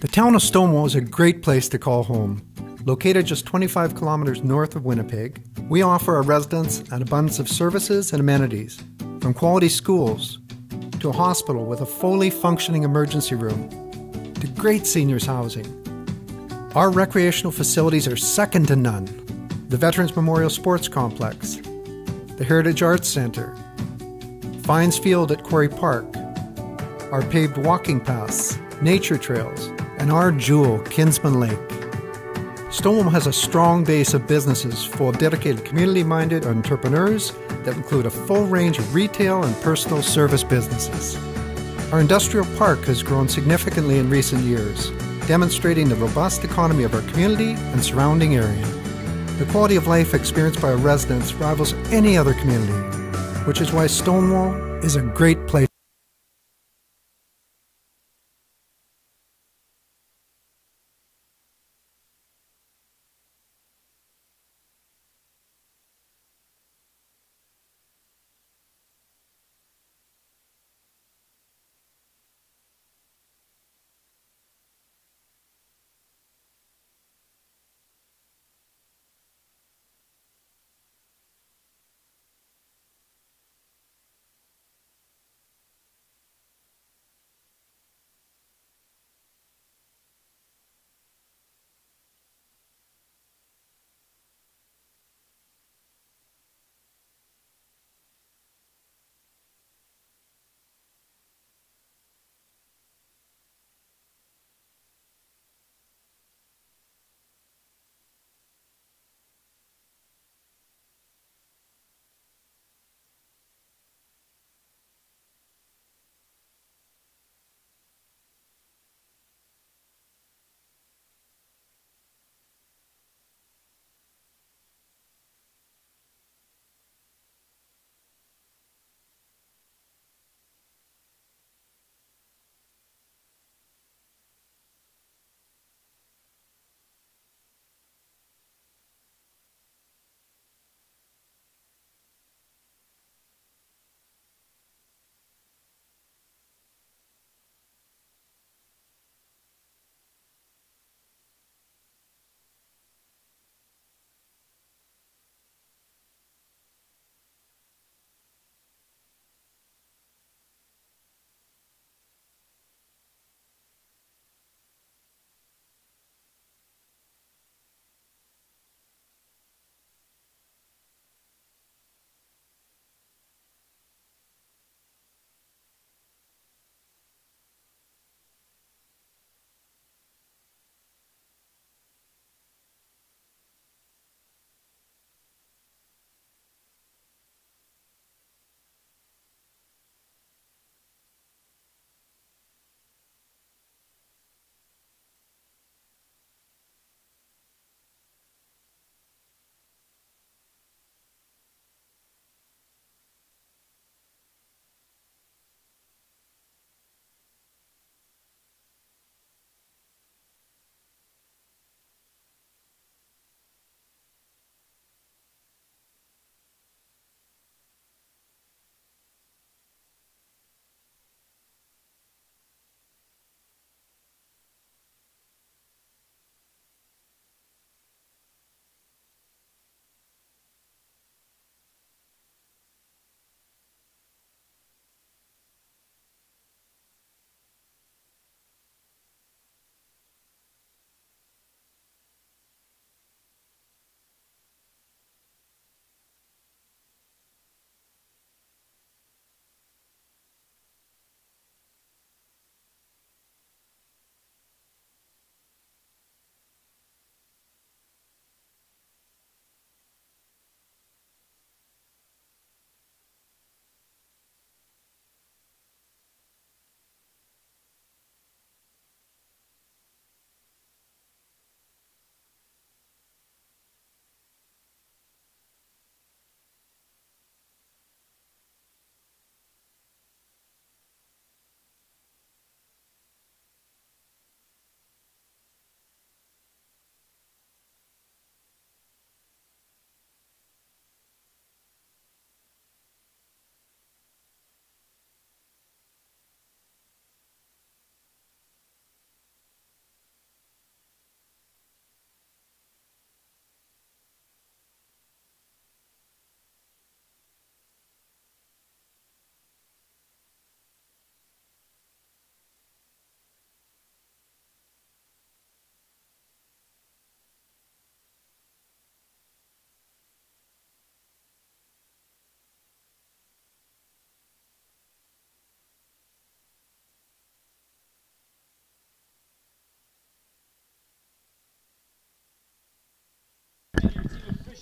The town of Stonewall is a great place to call home. Located just 25 kilometers north of Winnipeg, we offer our residents an abundance of services and amenities, from quality schools to a hospital with a fully functioning emergency room to great seniors housing. Our recreational facilities are second to none. The Veterans Memorial Sports Complex, the Heritage Arts Centre, Fines Field at Quarry Park, our paved walking paths, nature trails, and our jewel, Kinsman Lake. Stonewall has a strong base of businesses full of dedicated community-minded entrepreneurs that include a full range of retail and personal service businesses. Our industrial park has grown significantly in recent years, demonstrating the robust economy of our community and surrounding area. The quality of life experienced by our residents rivals any other community, which is why Stonewall is a great place.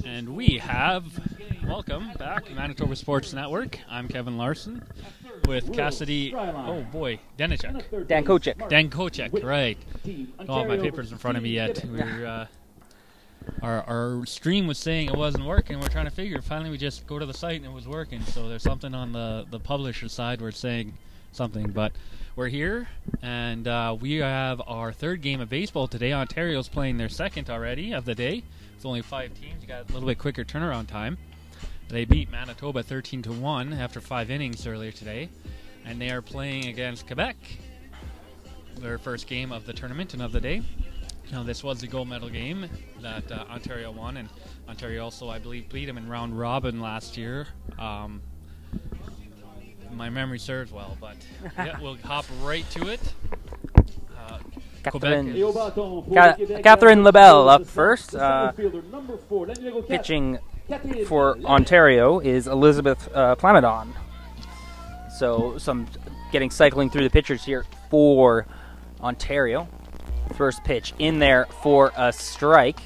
And we have, welcome back, Manitoba Sports Network. I'm Kevin Larson with Cassidy, Dankochek. Dankochek, right. I don't have my papers in front of me yet. Our stream was saying it wasn't working. We're trying to figure. Finally, we just go to the site and it was working. So there's something on the publisher side where it's saying something. But we're here, and we have our third game of baseball today. Ontario's playing their second already of the day. It's only 5 teams. You got a little bit quicker turnaround time. They beat Manitoba 13-1 after 5 innings earlier today, and they are playing against Quebec, their first game of the tournament and of the day. Now, this was the gold medal game that Ontario won, and Ontario also, I believe, beat them in round robin last year. My memory serves well, but yeah, we'll hop right to it. Catherine LaBelle up first. Pitching for Ontario is Elizabeth Plamondon. So some getting cycling through the pitchers here for Ontario. First pitch in there for a strike.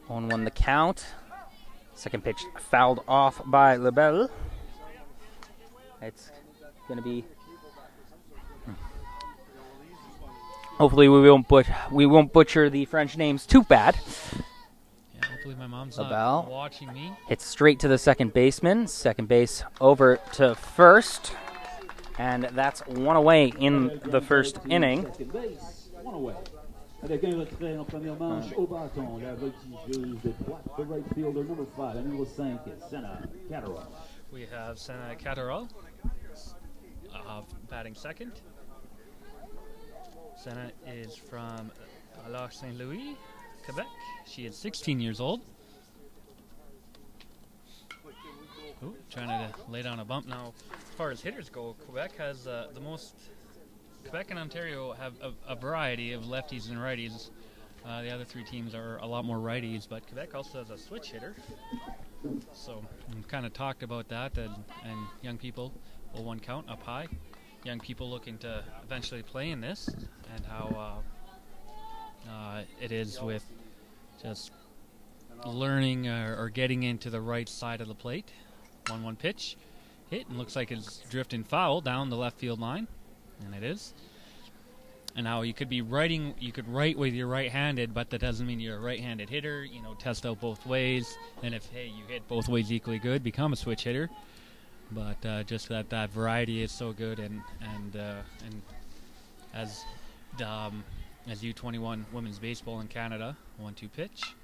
1-1 the count. Second pitch fouled off by LaBelle. It's going to be... Hopefully we won't butcher the French names too bad. Yeah, hopefully my mom's LaBelle not watching me. Hits straight to the second baseman. Second base over to first. And that's one away in the first inning. One away. Avec un retrait en première manche au bâton, la voltigeuse de droite, the right fielder, number 5, and number 5, Senna Catterall. We have Senna Catterall batting second. Senna is from Lac Saint Louis, Quebec. She is 16 years old. Ooh, trying to lay down a bump now. As far as hitters go, Quebec has the most. Quebec and Ontario have a variety of lefties and righties. The other 3 teams are a lot more righties, but Quebec also has a switch hitter. So we've kind of talked about that, and young people, 0-1 count up high. Young people looking to eventually play in this, and how it is with just learning or getting into the right side of the plate. 1-1 pitch, hit, and looks like it's drifting foul down the left field line. And it is. And now you could write with your right-handed, but that doesn't mean you're a right-handed hitter. You know, test out both ways. And if, hey, you hit both ways equally good, become a switch hitter. But just that variety is so good. And as U21 women's baseball in Canada, 1-2 pitch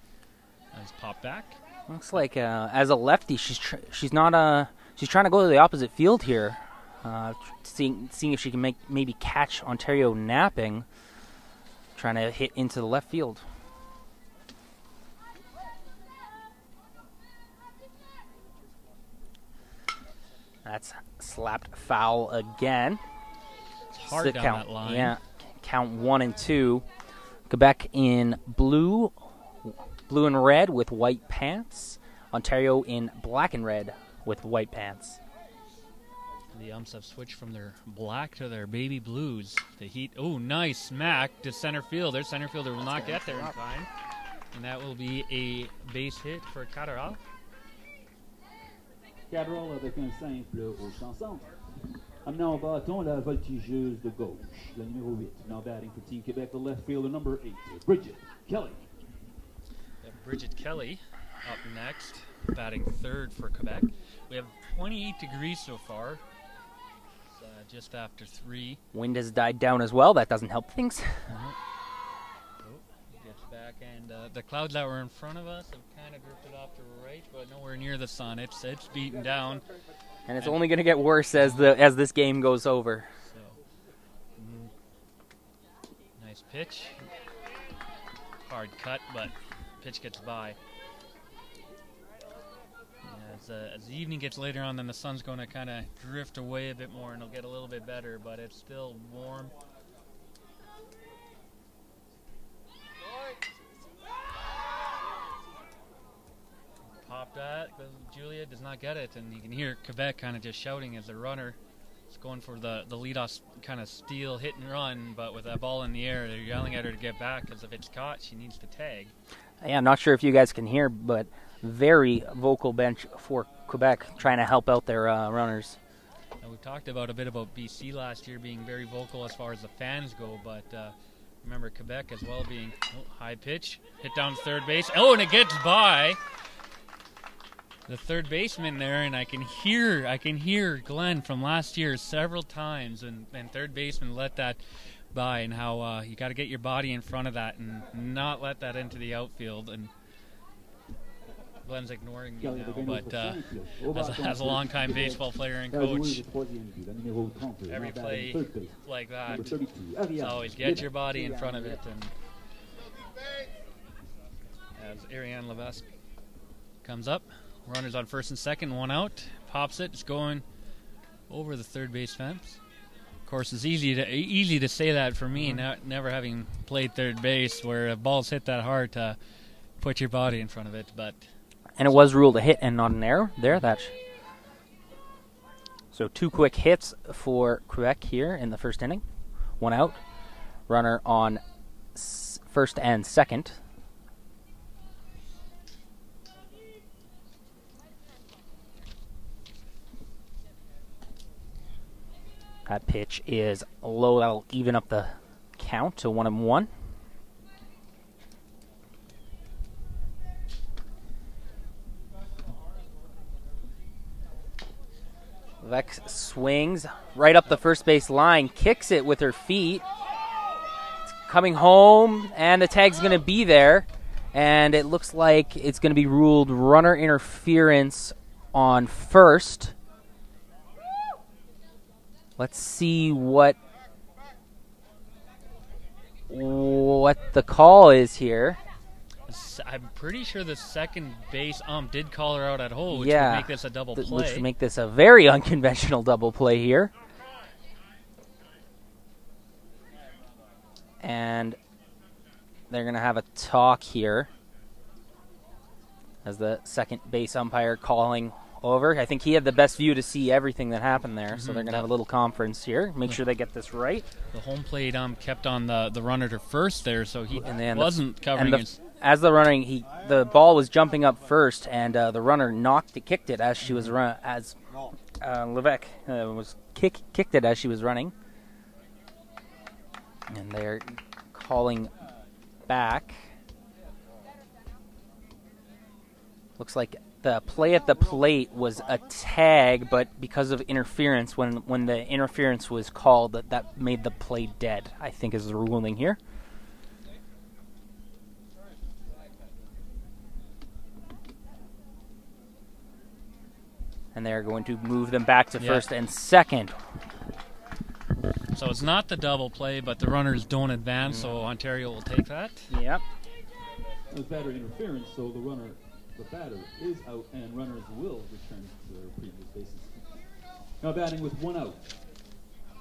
has popped back. Looks like as a lefty, she's trying to go to the opposite field here. Seeing if she can maybe catch Ontario napping, trying to hit into the left field. That's slapped foul again. It's hard down that line. Yeah, count 1 and 2. Quebec in blue and red with white pants. Ontario in black and red with white pants. The umps have switched from their black to their baby blues. The Heat, nice smack to center field. Their center fielder will not get there in time. And that will be a base hit for Catterall. Catterall avec un simple au champ centre. Amenant au bâton la voltigeuse de gauche, la numéro 8. Now batting for Team Quebec, the left fielder, number 8, Bridget Kelly. Bridget Kelly up next, batting third for Quebec. We have 28 degrees so far. Just after 3. Wind has died down as well. That doesn't help things. Gets back, and the clouds that were in front of us have kind of drifted off to the right, but nowhere near the sun. It's beaten down, and it's only going to get worse as this game goes over. So, nice pitch, hard cut, but pitch gets by. As the evening gets later on, then the sun's going to kind of drift away a bit more, and it'll get a little bit better, but it's still warm. Pop that, but Julia does not get it, and you can hear Quebec kind of just shouting as the runner It's going for the leadoff kind of steal, hit and run, but with that ball in the air, they're yelling at her to get back because if it's caught, she needs to tag. Yeah, I'm not sure if you guys can hear, but very vocal bench for Quebec trying to help out their runners. And we've talked about a bit about BC last year being very vocal as far as the fans go, but remember Quebec as well being high pitch, hit down third base. Oh, and it gets by the third baseman there, and I can hear Glenn from last year several times, and third baseman let that by, and how you got to get your body in front of that and not let that into the outfield. And Glenn's ignoring me now, but as a longtime baseball player and coach, every play like that, it's always get your body in front of it. And as Ariane Levesque comes up, runners on first and second, one out, pops it, it's going over the third base fence. Of course, it's easy to say that for me, never having played third base, where a ball's hit that hard to put your body in front of it. But and it was ruled a hit and not an error there. So 2 quick hits for Quebec here in the first inning. One out, runner on first and second. That pitch is low. That'll even up the count to 1-1. Vex swings right up the first base line, kicks it with her feet. It's coming home, and the tag's going to be there. And it looks like it's going to be ruled runner interference on first. Let's see what the call is here. I'm pretty sure the second base did call her out at hole, which yeah, would make this a double play. Which would make this a very unconventional double play here. And they're going to have a talk here as the second base umpire calling over. I think he had the best view to see everything that happened there, so they're going to have a little conference here. Make sure they get this right. The home plate kept on the runner to first there, so he wasn't covering his... As the running, the ball was jumping up first, and the runner kicked it as she was Levesque kicked it as she was running, and they're calling back. Looks like the play at the plate was a tag, but because of interference, when the interference was called, that made the play dead, I think is the ruling here. And they're going to move them back to first and second. So it's not the double play, but the runners don't advance, so Ontario will take that. Yep. It was batter interference, so the batter is out, and runners will return to their previous bases. Now batting with one out,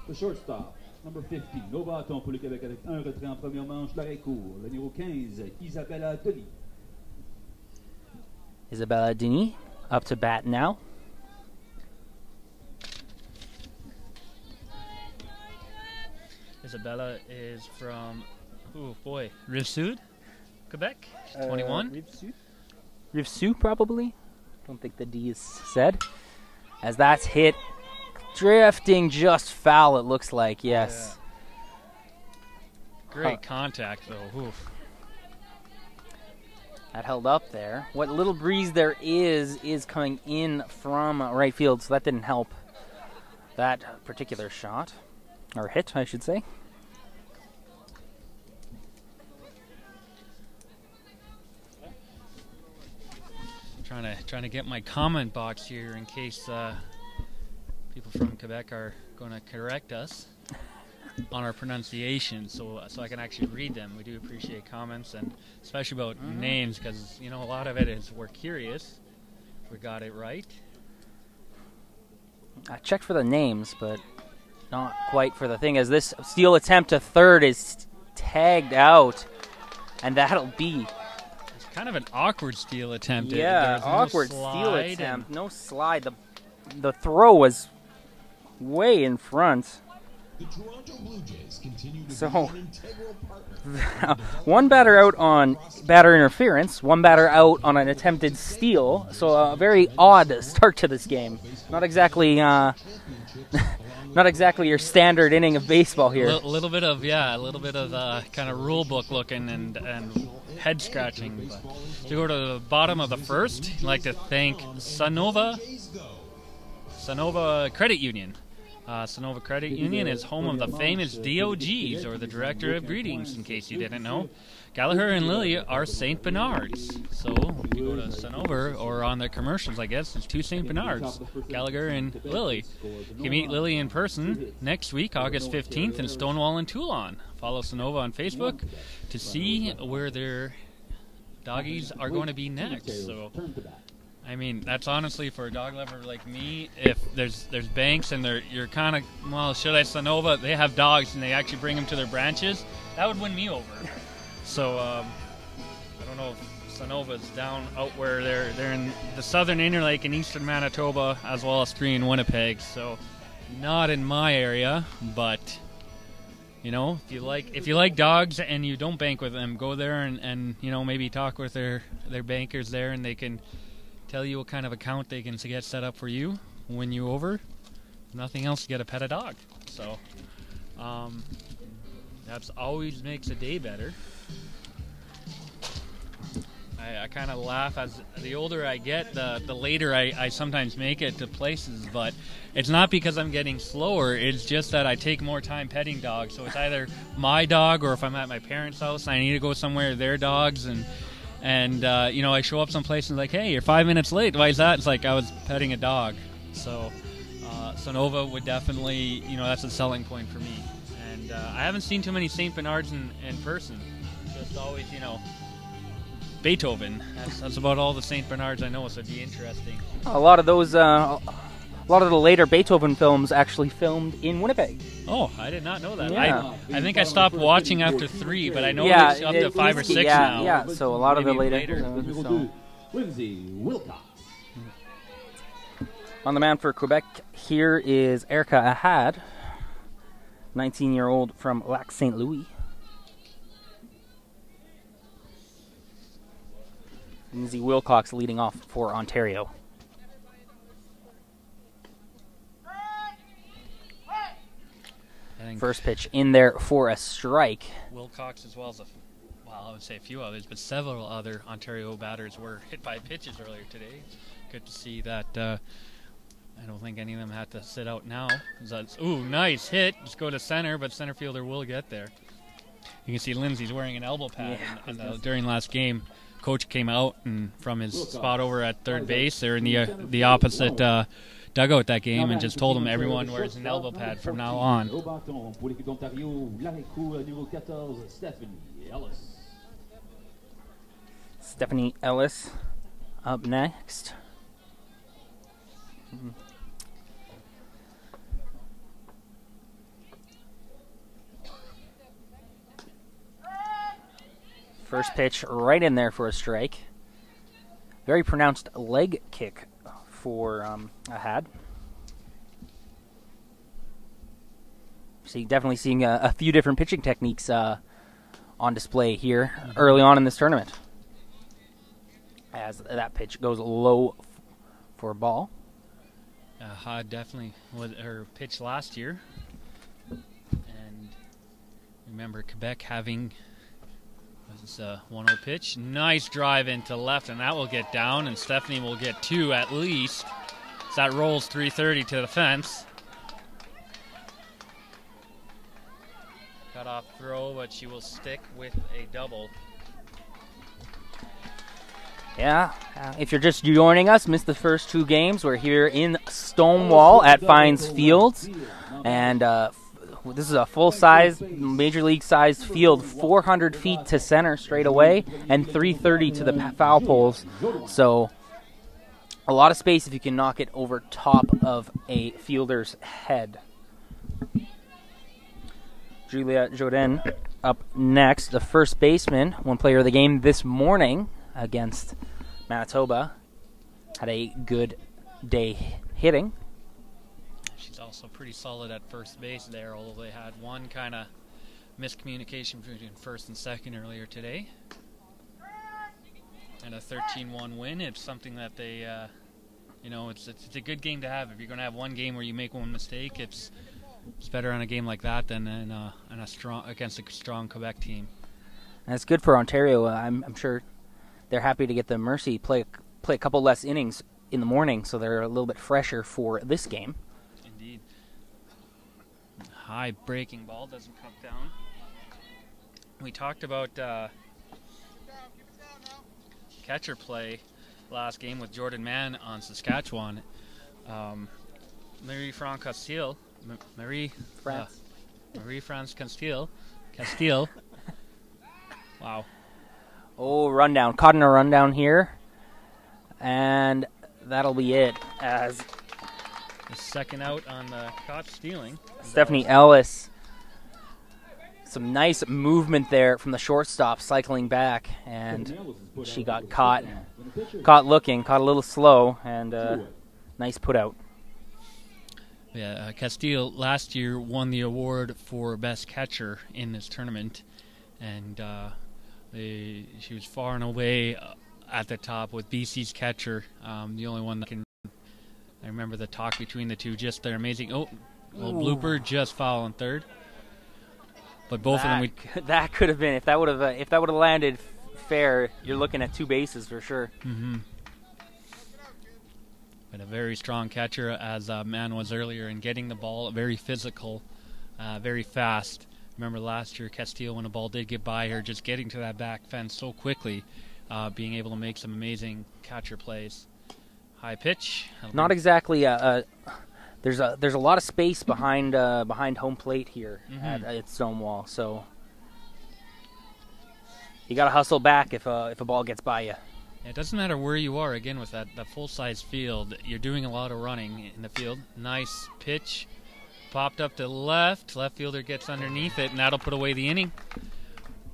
the shortstop, number 15, au bâton pour le Québec avec un retrait en première manche, l'arrêt court, le numéro 15, Isabella Denis. Isabella Denis up to bat now. Isabella is from, Rive-Sud, Quebec, 21. Rive-Sud, probably. Don't think the D is said. As that's hit, drifting just foul, it looks like, yes. Yeah. Great contact, though. Oof. That held up there. What little breeze there is coming in from right field, so that didn't help that particular shot. Or hit, I should say. Trying to get my comment box here in case people from Quebec are going to correct us on our pronunciation, so I can actually read them. We do appreciate comments, and especially about names, because a lot of it is we're curious if we got it right. I checked for the names, but not quite for the thing, as this steal attempt to third is tagged out, and that'll be... It's kind of an awkward steal attempt. Yeah, awkward steal attempt. No slide. The throw was way in front. The Toronto Blue Jays continue to So, be an integral partner. one batter out on batter interference, one batter out on an attempted steal. So a very odd start to this game. Not exactly, not exactly your standard inning of baseball here. A little bit of kind of rule book looking and head scratching. But to go to the bottom of the first, I'd like to thank Sonova Credit Union. Sonova Credit Union is home of the famous DOGs, or the Director of Greetings, in case you didn't know. Gallagher and Lily are St. Bernards. So if you go to Sonova, or on their commercials, I guess, it's two St. Bernards, Gallagher and Lily. You can meet Lily in person next week, August 15th, in Stonewall and Toulon. Follow Sonova on Facebook to see where their doggies are going to be next. So, I mean, that's honestly, for a dog lover like me, if there's banks and you're kind of, well, should I Sonova? They have dogs and they actually bring them to their branches. That would win me over. So I don't know if Sonova's down out where they're in the southern Interlake in eastern Manitoba, as well as 3 in Winnipeg. So not in my area, but you know, if you like dogs and you don't bank with them, go there and you know, maybe talk with their bankers there, and they can tell you what kind of account they can get set up for you, win you over. If nothing else, you get a pet a dog. So that's always makes a day better. I kind of laugh, as the older I get, the later I sometimes make it to places, but it's not because I'm getting slower, it's just that I take more time petting dogs. So it's either my dog, or if I'm at my parents' house and I need to go somewhere, their dogs, and you know, I show up someplace and like, hey, you're 5 minutes late. Why is that? It's like I was petting a dog. So Sonova would definitely, you know, that's a selling point for me. And I haven't seen too many St. Bernards in person. Just always, you know, Beethoven. That's about all the St. Bernards I know, so it'd be interesting. A lot of those, a lot of the later Beethoven films actually filmed in Winnipeg. Oh, I did not know that. Yeah. I think I stopped watching after 3, but I know Yeah, it's up to 5 or 6 yeah, now. Yeah, so a lot of the Maybe later. So. Lindsay Wilcox. On the mound for Quebec, here is Erica Ahad, 19-year-old from Lac St. Louis. Lindsay Wilcox leading off for Ontario. First pitch in there for a strike. Wilcox, as well as I would say a few others, but several other Ontario batters were hit by pitches earlier today. Good to see that. I don't think any of them had to sit out now. Ooh, nice hit. Just go to center, but center fielder will get there. You can see Lindsay's wearing an elbow pad during last game. Coach came out and from his spot over at third base, they're in the opposite dugout that game, and just told him everyone wears an elbow pad from now on. Stephanie Ellis up next. First pitch right in there for a strike. Very pronounced leg kick for Ahad. Definitely seeing a few different pitching techniques on display here early on in this tournament. As that pitch goes low for a ball. Ahad definitely was her pitch last year. And remember Quebec having this 1-0 pitch. Nice drive into left, and that will get down, and Stephanie will get 2 at least. So that rolls 330 to the fence. Cut off throw, but she will stick with a double. Yeah, if you're just joining us, missed the first 2 games, we're here in Stonewall at Fines Fields, and this is a full-size, major league-sized field, 400 feet to center straight away, and 330 to the foul poles. So a lot of space if you can knock it over top of a fielder's head. Julia Jodin up next, the first baseman, one player of the game this morning against Manitoba. Had a good day hitting. She's also pretty solid at first base there, although they had one kind of miscommunication between first and second earlier today. And a 13-1 win. It's something that they, it's a good game to have. If you're going to have one game where you make one mistake, it's better on a game like that than against a strong Quebec team. And it's good for Ontario. I'm sure they're happy to get the Mercy play a couple less innings in the morning, so they're a little bit fresher for this game. Indeed. High breaking ball doesn't come down. We talked about catcher play last game with Jordan Mann on Saskatchewan. Marie-France Castile. Marie-France Castile. Wow. Oh, rundown. Caught in a rundown here. And that'll be it. As the second out on the caught stealing. Stephanie Ellis. Some nice movement there from the shortstop, cycling back, and she got caught looking, caught a little slow, and nice put out. Yeah, Castile last year won the award for best catcher in this tournament, and she was far and away at the top with BC's catcher, the only one that can. I remember the talk between the two, just they're amazing. Oh, little blooper, just foul on third. But both of them, that could have been if that would have landed fair. You're looking at two bases for sure. Mm-hmm. But a very strong catcher, as Mann was earlier, in getting the ball. Very physical, very fast. Remember last year, Castile, when a ball did get by her, just getting to that back fence so quickly, being able to make some amazing catcher plays. High pitch. Not exactly There's a lot of space behind home plate here at Stonewall, so you got to hustle back if a ball gets by you. It doesn't matter where you are. Again, with that full-size field, you're doing a lot of running in the field. Nice pitch, popped up to left. Left fielder gets underneath it, and that'll put away the inning.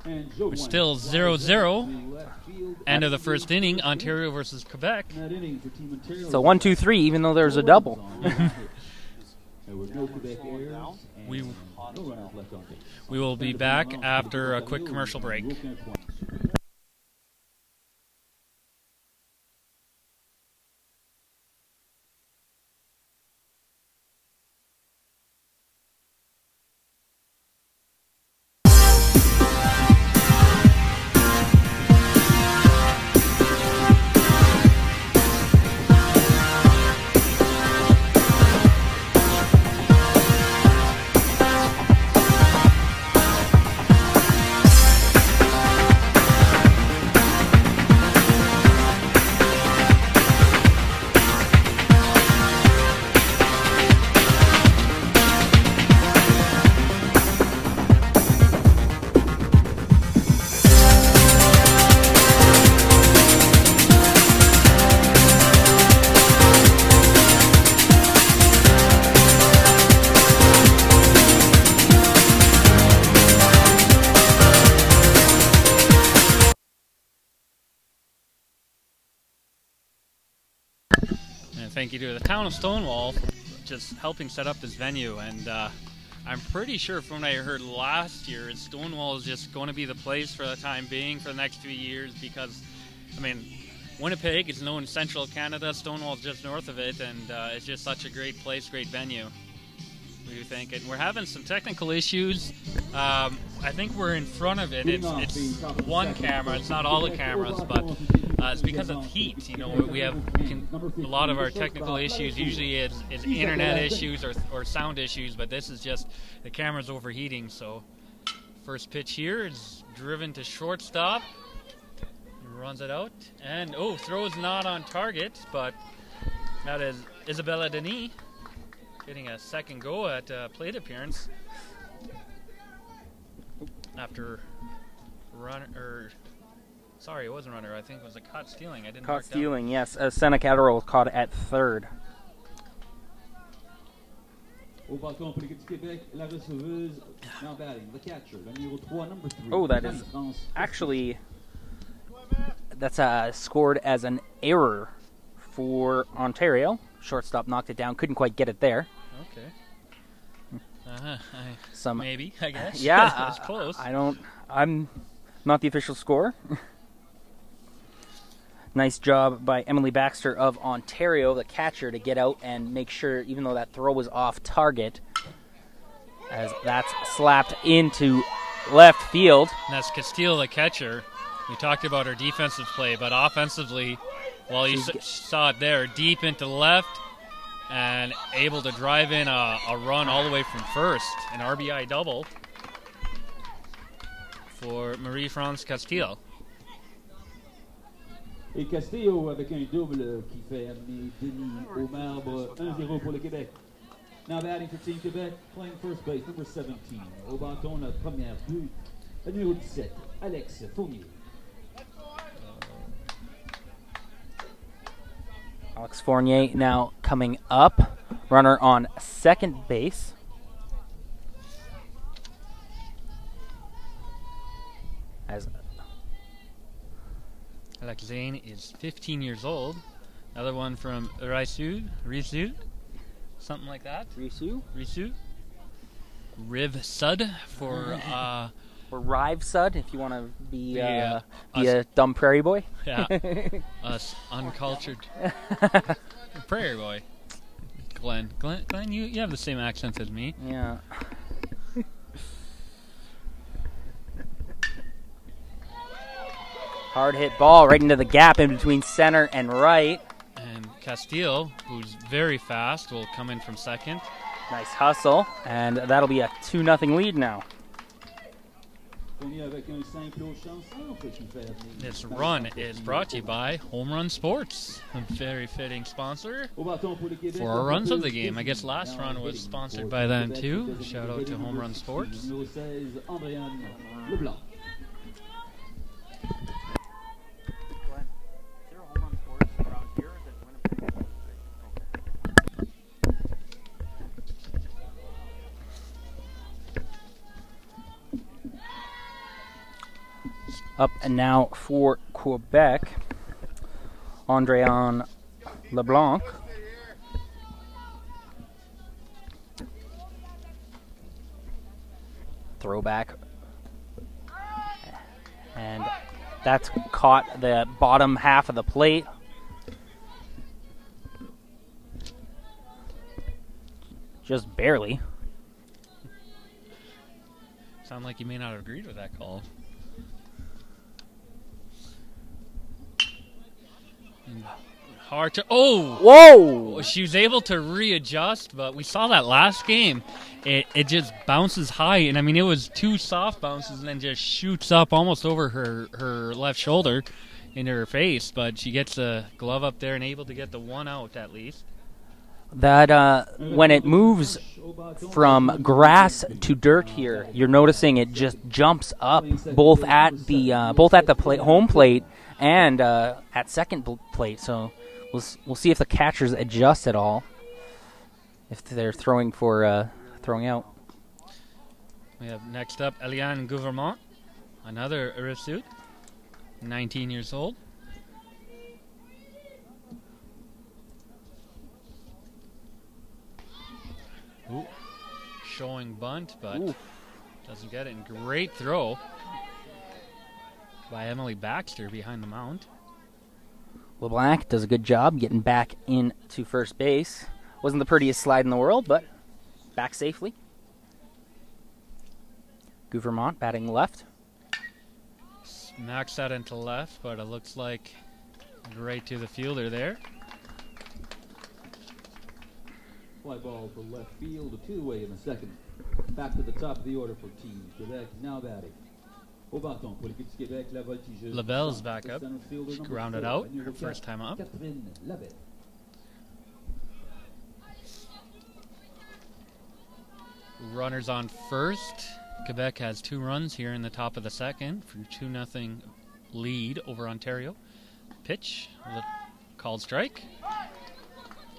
We're still 0-0. End of the first inning, Ontario versus Quebec. So 1-2-3, even though there's a double. We will be back after a quick commercial break. Thank you to the town of Stonewall for just helping set up this venue, and I'm pretty sure from what I heard last year, Stonewall is just going to be the place for the time being for the next few years because, I mean, Winnipeg is known in central Canada, Stonewall is just north of it, and it's just such a great place, great venue. What do you think? And we're having some technical issues. I think we're in front of it. It's one camera. It's not all the cameras, but it's because of heat. You know, we have a lot of our technical issues. Usually, it's internet issues or sound issues, but this is just the camera's overheating. So, first pitch here is driven to shortstop. He runs it out, and throws not on target, but that is Isabella Denis getting a second go at plate appearance after sorry, it wasn't runner. I think it was a caught stealing. I didn't caught stealing, yes. Senna Catterall caught at third. Oh, that is actually that's scored as an error for Ontario. Shortstop knocked it down, couldn't quite get it there. Okay. Maybe, I guess. Yeah, it's close. I'm not the official score. Nice job by Emily Baxter of Ontario, the catcher, to get out and make sure, even though that throw was off target, as that's slapped into left field. And that's Castile, the catcher. We talked about her defensive play, but offensively, well, you saw it there, deep into left, and able to drive in a run all the way from first, an RBI double for Marie-France Castile. Et Castillo avec un double qui fait amener Denis au marbre. 1-0 pour le Québec. Now batting for Team Quebec, playing first base, number 17. Au bâton, la première but, le numéro 17, Alex Fournier. Alex Fournier now coming up. Runner on second base. As Alex Zane is 15 years old. Another one from Risu, something like that. Risu. Riv Sud for or Rive Sud, if you want to be a dumb prairie boy. Yeah, us uncultured prairie boy. Glenn, you have the same accent as me. Yeah. Hard hit ball right into the gap in between center and right. And Castile, who's very fast, will come in from second. Nice hustle, and that'll be a 2-0 lead now. This run is brought to you by Home Run Sports, a very fitting sponsor for our runs of the game. I guess last run was sponsored by them too. Shout out to Home Run Sports. Up and now for Quebec, Andréan LeBlanc. Throwback. And that's caught the bottom half of the plate. Just barely. Sound like you may not have agreed with that call. Hard to. Oh! Whoa! She was able to readjust, but we saw that last game. It just bounces high, and I mean, it was 2 soft bounces and then just shoots up almost over her left shoulder into her face, but she gets a glove up there and able to get the 1 out at least. That when it moves from grass to dirt here, you're noticing it just jumps up both at the home plate and at second plate. So we'll see if the catchers adjust at all if they're throwing for throwing out. We have next up Eliane Gouvernement, another Rive-Sud, 19 years old. Ooh, showing bunt, but doesn't get it. And great throw by Emily Baxter behind the mound. LeBlanc does a good job getting back into first base. Wasn't the prettiest slide in the world, but back safely. Gouvernement batting left. Smacks that into left, but it looks like right to the fielder there. Fly ball to left field, a 2-away in the second. Back to the top of the order for Team Quebec, now batting. Au bâton pour l'équipe du Québec, la voltigeuse. Labelle's back up. She grounded out her first time up. Runners on first. Quebec has 2 runs here in the top of the second for 2-0 lead over Ontario. Pitch, called strike.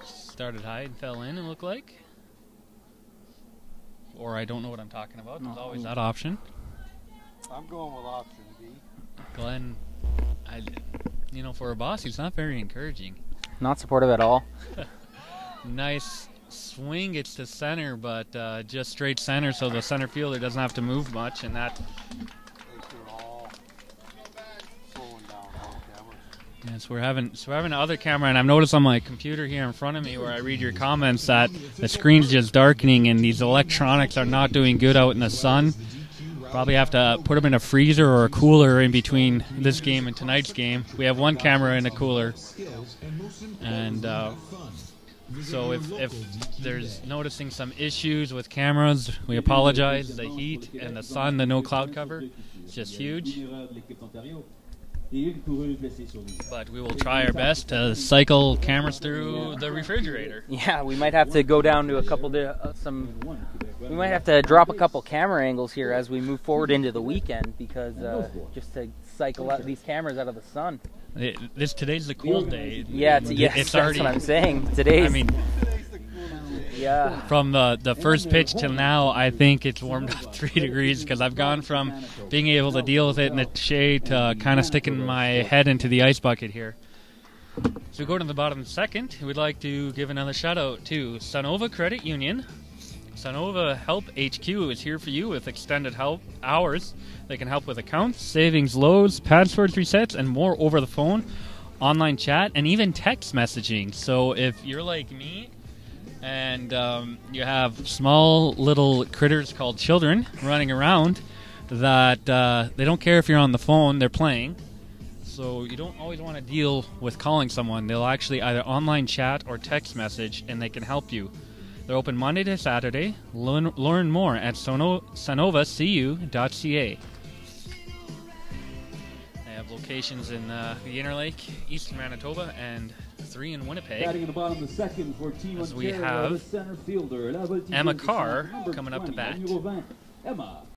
Started high and fell in, it looked like. Or I don't know what I'm talking about. There's always that option. I'm going with option B. Glenn, for a boss, he's not very encouraging. Not supportive at all. Nice swing it to center, but just straight center, so the center fielder doesn't have to move much, and that. They're all slowing down all cameras. Yes, we're having another camera, and I've noticed on my computer here in front of me where I read your comments that the screen's just darkening, and these electronics are not doing good out in the sun. Probably have to put them in a freezer or a cooler in between this game and tonight's game. We have one camera in a cooler, and so if there's noticing some issues with cameras, we apologize. The heat and the sun, the no cloud cover, it's just huge. But we will try our best to cycle cameras through the refrigerator. Yeah, we might have to go down to a couple we might have to drop a couple camera angles here as we move forward into the weekend, because just to cycle out these cameras out of the sun. Today's the cold day. Yeah, it's already, that's what I'm saying. Today's. I mean, yeah. From the first pitch till now, I think it's warmed up 3 degrees, because I've gone from being able to deal with it in the shade to kind of sticking my head into the ice bucket here. So we go to the bottom of the second. We'd like to give another shout out to Sonova Credit Union. Sonova Help HQ is here for you with extended help hours. They can help with accounts, savings, loads, password resets, and more over the phone, online chat, and even text messaging. So if you're like me and you have small little critters called children running around that they don't care if you're on the phone, they're playing. So you don't always want to deal with calling someone. They'll actually either online chat or text message, and they can help you. They're open Monday to Saturday. Learn more at sonovacu.ca. They have locations in the Interlake, Eastern Manitoba, and 3 in Winnipeg. Batting in the bottom of the second for Team As we Ontario, have the center fielder, Emma Carr coming up to bat. Emma.